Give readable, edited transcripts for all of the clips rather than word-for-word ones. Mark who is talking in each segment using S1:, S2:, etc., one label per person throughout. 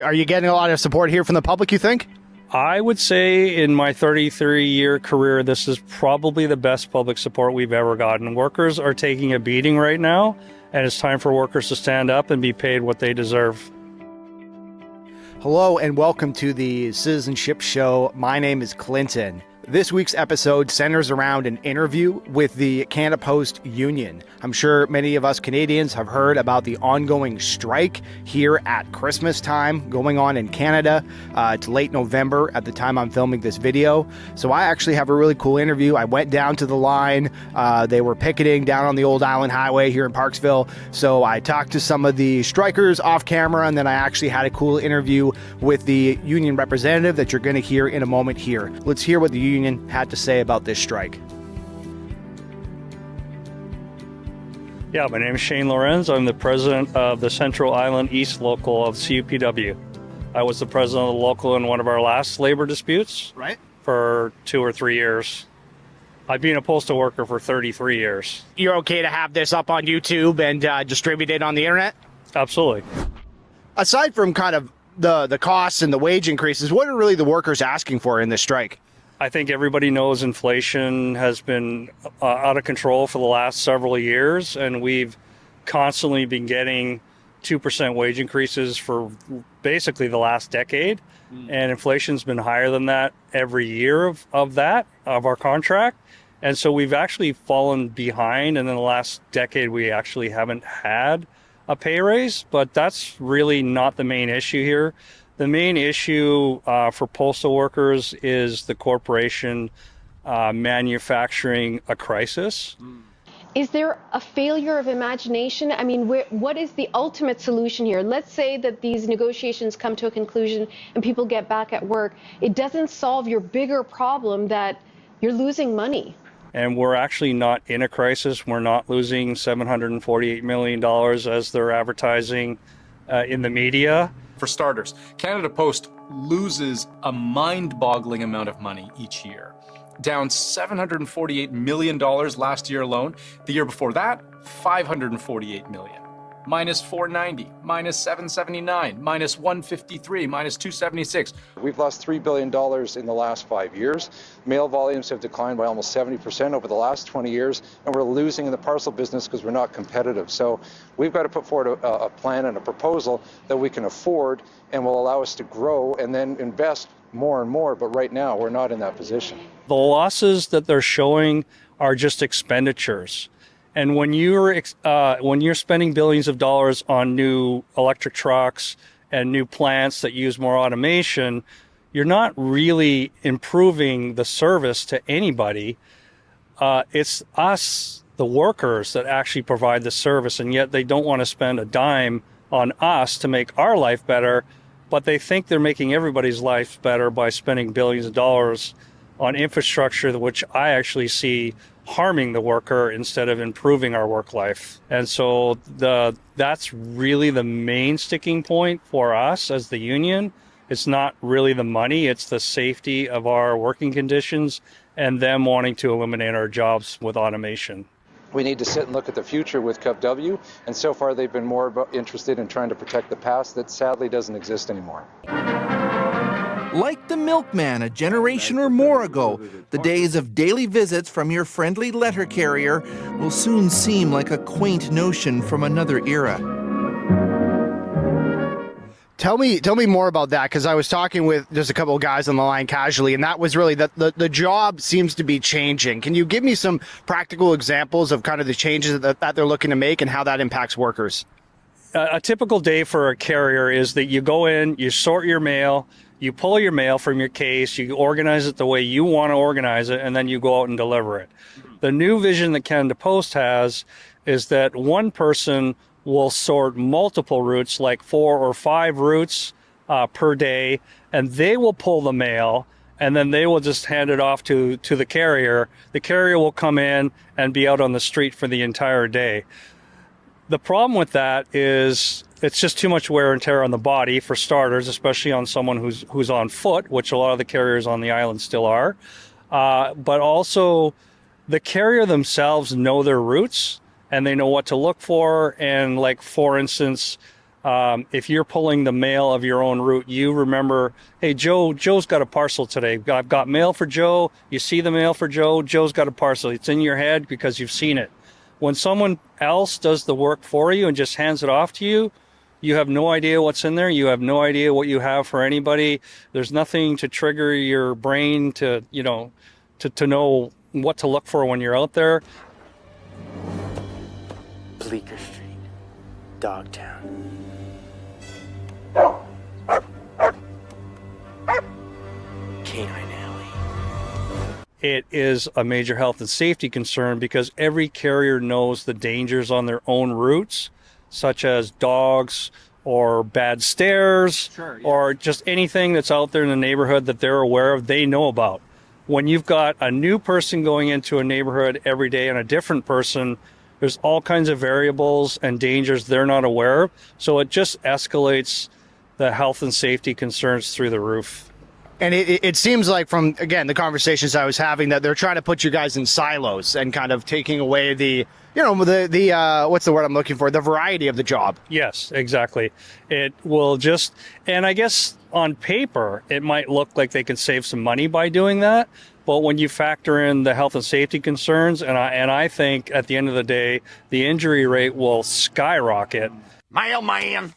S1: Are you getting a lot of support here from the public, you think?
S2: I would say in my 33-year career, this is probably the best public support we've ever gotten. Workers are taking a beating right now, and it's time for workers to stand up and be paid what they deserve.
S1: Hello and welcome to the Zen-Ship show. My name is Clinton. This week's episode centers around an interview with the Canada Post Union. I'm sure many of us Canadians have heard about the ongoing strike here at Christmas time going on in Canada. It's late November at the time I'm filming this video. So I actually have a really cool interview. I went down to the line. They were picketing down on the Old Island Highway here in Parksville. So I talked to some of the strikers off camera, and then I actually had a cool interview with the union representative that you're going to hear in a moment here. Let's hear what the union had to say about this strike.
S2: Yeah, my name is Shane Lorenz. I'm the president of the Central Island East Local of CUPW. I was the president of the local in one of our last labor disputes for 2 or 3 years. I've been a postal worker for 33 years.
S1: You're okay to have this up on YouTube and distribute it on the internet?
S2: Absolutely.
S1: Aside from kind of the costs and the wage increases, what are really the workers asking for in this strike?
S2: I think everybody knows inflation has been out of control for the last several years, and we've constantly been getting 2% wage increases for basically the last decade. And inflation's been higher than that every year of our contract. And so we've actually fallen behind, and in the last decade we actually haven't had a pay raise, but that's really not the main issue here. The main issue for postal workers is the corporation manufacturing a crisis.
S3: Is there a failure of imagination? I mean, what is the ultimate solution here? Let's say that these negotiations come to a conclusion and people get back at work. It doesn't solve your bigger problem that you're losing money.
S2: And we're actually not in a crisis. We're not losing $748 million as they're advertising in the media.
S4: For starters, Canada Post loses a mind-boggling amount of money each year. Down $748 million last year alone. The year before that, $548 million. Minus 490, minus 779, minus 153, minus 276.
S5: We've lost $3 billion in the last 5 years. Mail volumes have declined by almost 70% over the last 20 years, and we're losing in the parcel business because we're not competitive. So we've got to put forward a plan and a proposal that we can afford and will allow us to grow and then invest more and more. But right now, we're not in that position.
S2: The losses that they're showing are just expenditures. And when you're spending billions of dollars on new electric trucks and new plants that use more automation, you're not really improving the service to anybody. It's us, the workers, that actually provide the service, and yet they don't want to spend a dime on us to make our life better, but they think they're making everybody's life better by spending billions of dollars on infrastructure, which I actually see harming the worker instead of improving our work life. And so that's really the main sticking point for us as the union. It's not really the money, it's the safety of our working conditions and them wanting to eliminate our jobs with automation.
S5: We need to sit and look at the future with CUPW, and so far they've been more interested in trying to protect the past that sadly doesn't exist anymore.
S6: Like the milkman a generation or more ago, the days of daily visits from your friendly letter carrier will soon seem like a quaint notion from another era.
S1: Tell me more about that, because I was talking with just a couple of guys on the line casually, and that was really that the job seems to be changing. Can you give me some practical examples of kind of the changes that they're looking to make and how that impacts workers?
S2: A typical day for a carrier is that you go in, you sort your mail, you pull your mail from your case, you organize it the way you want to organize it, and then you go out and deliver it. The new vision that Canada Post has is that one person will sort multiple routes, like 4 or 5 routes per day, and they will pull the mail, and then they will just hand it off to the carrier. The carrier will come in and be out on the street for the entire day. The problem with that is it's just too much wear and tear on the body, for starters, especially on someone who's on foot, which a lot of the carriers on the island still are. But also, the carrier themselves know their routes, and they know what to look for. And like, for instance, If you're pulling the mail of your own route, you remember, hey, Joe's got a parcel today. I've got mail for Joe. You see the mail for Joe. Joe's got a parcel. It's in your head because you've seen it. When someone else does the work for you and just hands it off to you, you have no idea what's in there. You have no idea what you have for anybody. There's nothing to trigger your brain to know what to look for when you're out there.
S7: Bleecker Street, Dogtown. Canine Alley.
S2: It is a major health and safety concern because every carrier knows the dangers on their own routes, such as dogs or bad stairs, or just anything that's out there in the neighborhood that they're aware of, they know about. When you've got a new person going into a neighborhood every day and a different person, there's all kinds of variables and dangers they're not aware of. So it just escalates the health and safety concerns through the roof.
S1: And it seems like from, again, the conversations I was having that they're trying to put you guys in silos and kind of taking away the what's the word I'm looking for? The variety of the job.
S2: Yes, exactly. It will just, and I guess on paper, it might look like they can save some money by doing that. But when you factor in the health and safety concerns, and I think at the end of the day, the injury rate will skyrocket.
S7: Mailman!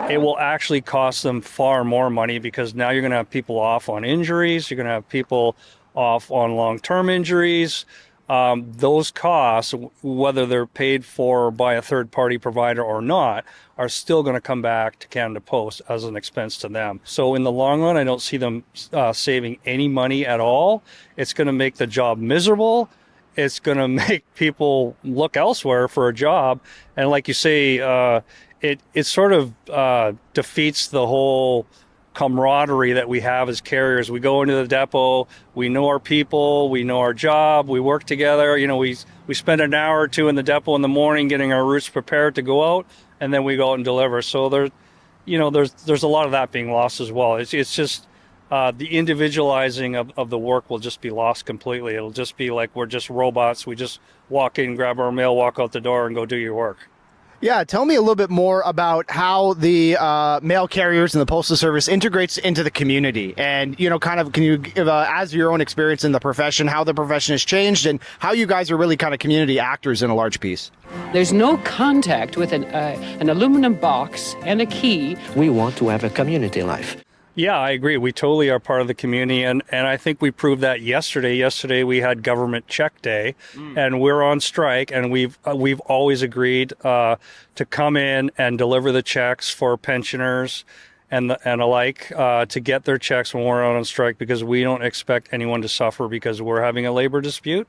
S2: It will actually cost them far more money because now you're going to have people off on injuries. You're going to have people off on long-term injuries. Those costs, whether they're paid for by a third-party provider or not, are still going to come back to Canada Post as an expense to them. So in the long run, I don't see them saving any money at all. It's going to make the job miserable. It's going to make people look elsewhere for a job. And like you say, it sort of defeats the whole camaraderie that we have as carriers. We go into the depot, we know our people, we know our job, we work together. We spend an hour or two in the depot in the morning getting our routes prepared to go out, and then we go out and deliver. So there's a lot of that being lost as well. It's just the individualizing of the work will just be lost completely. It'll just be like we're just robots. We just walk in, grab our mail, walk out the door, and go do your work.
S1: Yeah, tell me a little bit more about how the mail carriers and the Postal Service integrates into the community. And, can you give, as your own experience in the profession, how the profession has changed and how you guys are really kind of community actors in a large piece?
S8: There's no contact with an aluminum box and a key.
S7: We want to have a community life.
S2: Yeah, I agree. We totally are part of the community, and I think we proved that yesterday. Yesterday we had government check day, and we're on strike, and we've always agreed to come in and deliver the checks for pensioners and alike to get their checks when we're out on strike, because we don't expect anyone to suffer because we're having a labor dispute,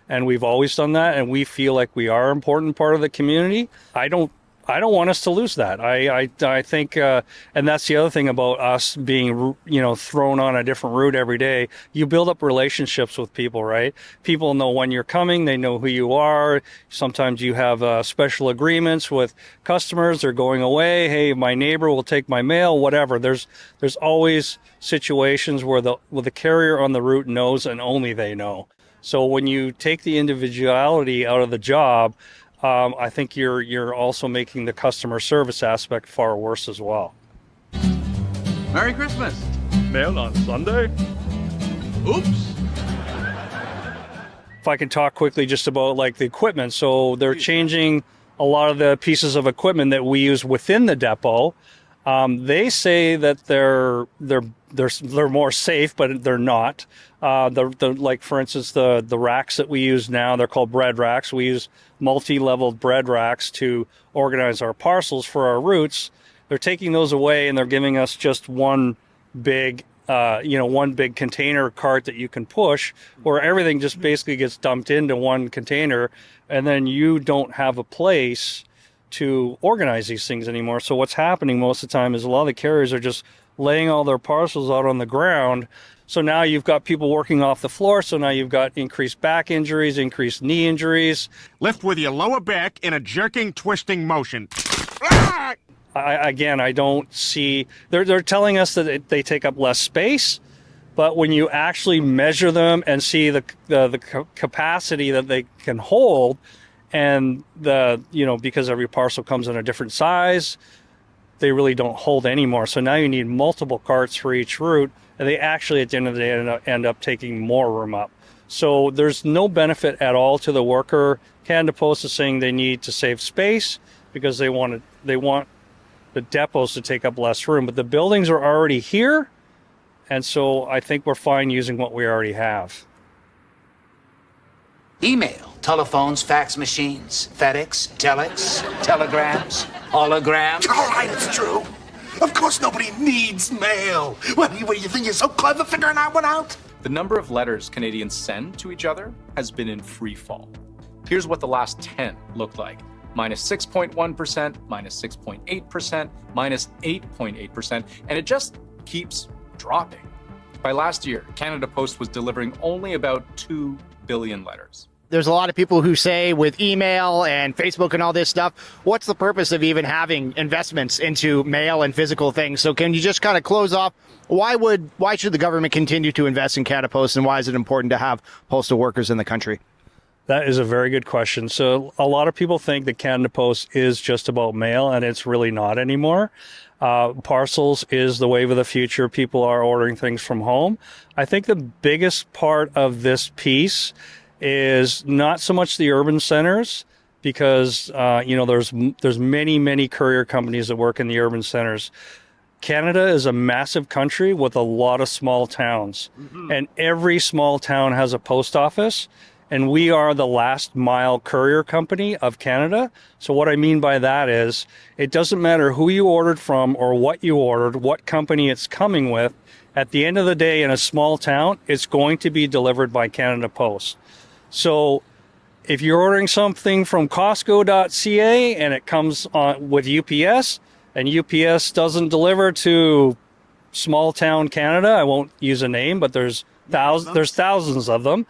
S2: and we've always done that, and we feel like we are an important part of the community. I don't want us to lose that. I think, and that's the other thing about us being, thrown on a different route every day. You build up relationships with people, right? People know when you're coming. They know who you are. Sometimes you have special agreements with customers. They're going away. Hey, my neighbor will take my mail, whatever. There's always situations where the carrier on the route knows, and only they know. So when you take the individuality out of the job, I think you're also making the customer service aspect far worse as well.
S9: Merry Christmas.
S2: Mail on Sunday?
S9: Oops.
S2: If I can talk quickly just about like the equipment. So they're changing a lot of the pieces of equipment that we use within the depot. They say that they're more safe, but they're not. Like for instance, the racks that we use now, they're called bread racks. We use multi-leveled bread racks to organize our parcels for our routes. They're taking those away and they're giving us just one big container cart that you can push, where everything just basically gets dumped into one container, and then you don't have a place to organize these things anymore. So what's happening most of the time is a lot of the carriers are just laying all their parcels out on the ground. So now you've got people working off the floor. So now you've got increased back injuries, increased knee injuries.
S10: Lift with your lower back in a jerking, twisting motion.
S2: I don't see... They're telling us that they take up less space, but when you actually measure them and see the capacity that they can hold, And because every parcel comes in a different size, they really don't hold anymore. So now you need multiple carts for each route, and they actually at the end of the day end up taking more room up. So there's no benefit at all to the worker. Canada Post is saying they need to save space because they want the depots to take up less room, but the buildings are already here, and so I think we're fine using what we already have.
S11: Email, telephones, fax machines, FedEx, telex, telegrams, holograms.
S12: All right, it's true. Of course nobody needs mail. What do you think you're so clever figuring that one out?
S4: The number of letters Canadians send to each other has been in free fall. Here's what the last 10 looked like. Minus 6.1%, minus 6.8%, minus 8.8%, and it just keeps dropping. By last year, Canada Post was delivering only about 2 billion letters.
S1: There's a lot of people who say with email and Facebook and all this stuff, what's the purpose of even having investments into mail and physical things? So can you just kind of close off, why should the government continue to invest in Canada Post, and why is it important to have postal workers in the country?
S2: That is a very good question. So a lot of people think that Canada Post is just about mail, and it's really not anymore. Parcels is the wave of the future. People are ordering things from home. I think the biggest part of this piece is not so much the urban centers, because there's many courier companies that work in the urban centers. Canada is a massive country with a lot of small towns, and every small town has a post office, and we are the last mile courier company of Canada. So what I mean by that is it doesn't matter who you ordered from or what you ordered, what company it's coming with. At the end of the day, in a small town, it's going to be delivered by Canada Post. So if you're ordering something from Costco.ca and it comes on with UPS, and UPS doesn't deliver to small town Canada, I won't use a name, but there's thousands of them,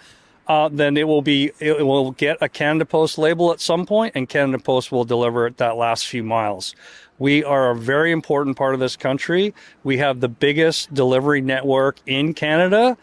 S2: then it will get a Canada Post label at some point, and Canada Post will deliver it that last few miles. We are a very important part of this country. We have the biggest delivery network in Canada,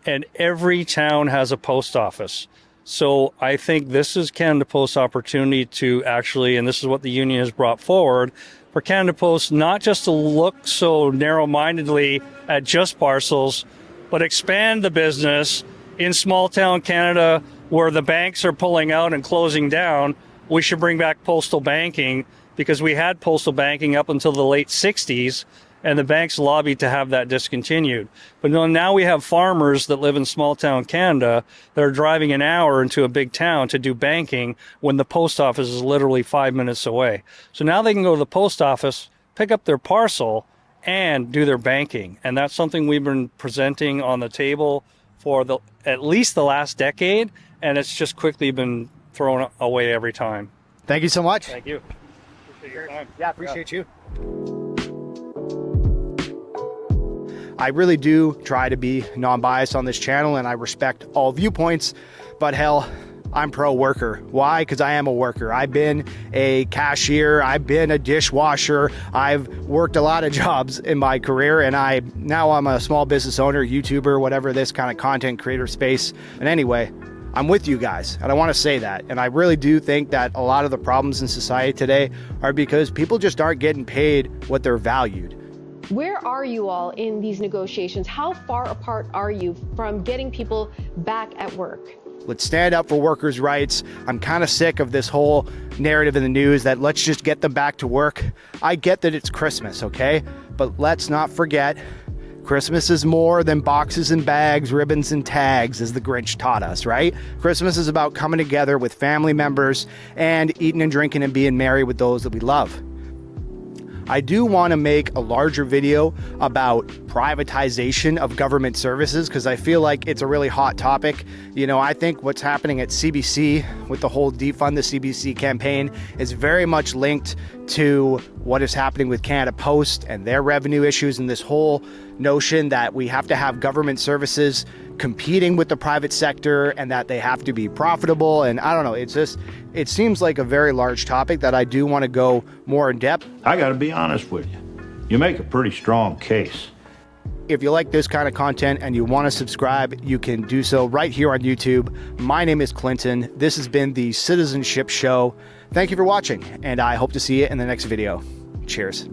S2: and every town has a post office. So I think this is Canada Post's opportunity to actually, and this is what the union has brought forward, for Canada Post not just to look so narrow-mindedly at just parcels, but expand the business in small town Canada where the banks are pulling out and closing down. We should bring back postal banking, because we had postal banking up until the late 60s, and the banks lobbied to have that discontinued. But now we have farmers that live in small town Canada that are driving an hour into a big town to do banking when the post office is literally 5 minutes away. So now they can go to the post office, pick up their parcel, and do their banking. And that's something we've been presenting on the table for at least the last decade, and it's just quickly been thrown away every time.
S1: Thank you so much.
S2: Thank you. Appreciate your time.
S1: Yeah, appreciate you. I really do try to be non-biased on this channel, and I respect all viewpoints, but hell, I'm pro-worker. Why? Because I am a worker. I've been a cashier, I've been a dishwasher, I've worked a lot of jobs in my career, and now I'm a small business owner, YouTuber, whatever, this kind of content creator space. And anyway, I'm with you guys, and I want to say that. And I really do think that a lot of the problems in society today are because people just aren't getting paid what they're valued.
S3: Where are you all in these negotiations? How far apart are you from getting people back at work?
S1: Let's stand up for workers' rights. I'm kind of sick of this whole narrative in the news that let's just get them back to work. I get that it's Christmas, okay? But let's not forget, Christmas is more than boxes and bags, ribbons and tags, as the Grinch taught us, right? Christmas is about coming together with family members and eating and drinking and being merry with those that we love. I do want to make a larger video about privatization of government services, because I feel like it's a really hot topic. You know, I think what's happening at CBC with the whole defund the CBC campaign is very much linked to what is happening with Canada Post and their revenue issues, and this whole notion that we have to have government services competing with the private sector and that they have to be profitable. And I don't know, it seems like a very large topic that I do want to go more in depth.
S13: I got to be honest with you. You make a pretty strong case.
S1: If you like this kind of content and you want to subscribe, you can do so right here on YouTube. My name is Clinton. This has been the Citizenship Show. Thank you for watching, and I hope to see you in the next video. Cheers.